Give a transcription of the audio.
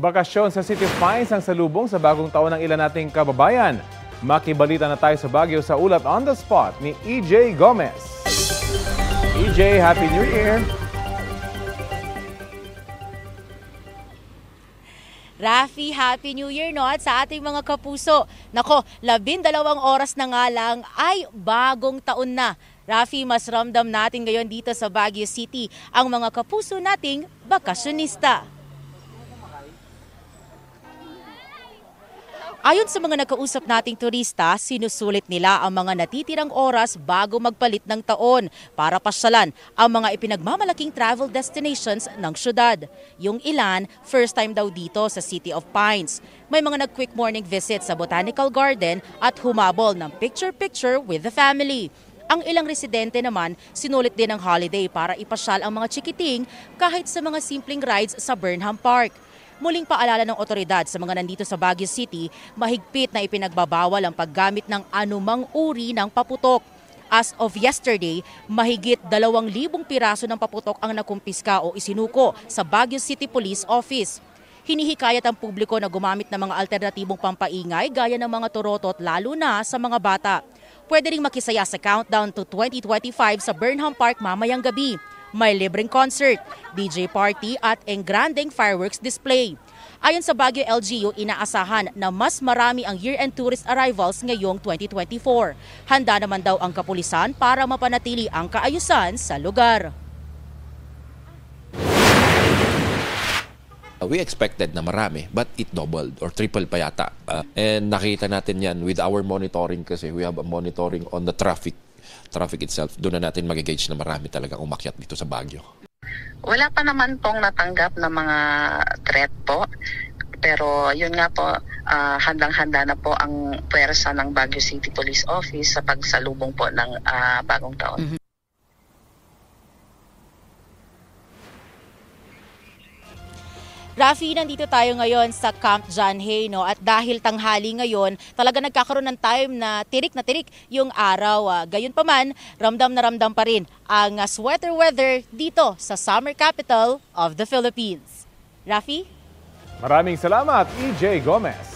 Bakasyon sa City of Pines ang salubong sa bagong taon ng ilan nating kababayan. Makibalita na tayo sa Baguio sa ulat on the spot ni EJ Gomez. EJ, Happy New Year! Rafi, Happy New Year no at sa ating mga kapuso. Nako, 12 oras na nga lang ay bagong taon na. Rafi, mas ramdam natin ngayon dito sa Baguio City ang mga kapuso nating bakasyonista. Ayon sa mga nakausap nating turista, sinusulit nila ang mga natitirang oras bago magpalit ng taon para pasyalan ang mga ipinagmamalaking travel destinations ng syudad. Yung ilan, first time daw dito sa City of Pines. May mga nag-quick morning visit sa Botanical Garden at humabol ng picture-picture with the family. Ang ilang residente naman, sinulit din ang holiday para ipasyal ang mga chikiting kahit sa mga simpleng rides sa Burnham Park. Muling paalala ng otoridad sa mga nandito sa Baguio City, mahigpit na ipinagbabawal ang paggamit ng anumang uri ng paputok. As of yesterday, mahigit 2,000 piraso ng paputok ang nakumpiska o isinuko sa Baguio City Police Office. Hinihikayat ang publiko na gumamit ng mga alternatibong pampaingay gaya ng mga torotot lalo na sa mga bata. Pwede ring makisaya sa countdown to 2025 sa Burnham Park mamayang gabi. May libreng concert, DJ party at engrandeng fireworks display. Ayon sa Baguio LGU, inaasahan na mas marami ang year-end tourist arrivals ngayong 2024. Handa naman daw ang kapulisan para mapanatili ang kaayusan sa lugar. We expected na marami, but it doubled or triple pa yata. And nakita natin yan with our monitoring kasi we have a monitoring on the traffic itself. Doon na natin mag-gauge na marami talagang umakyat dito sa Baguio. Wala pa naman pong natanggap na mga threat po. Pero yun nga po, handang-handa na po ang pwersa ng Baguio City Police Office sa pagsalubong po ng bagong taon. Rafi, nandito tayo ngayon sa Camp John Hay, no? At dahil tanghali ngayon, talaga nagkakaroon ng time na tirik yung araw. Gayunpaman, ramdam na ramdam pa rin ang sweater weather dito sa summer capital of the Philippines. Rafi? Maraming salamat, EJ Gomez.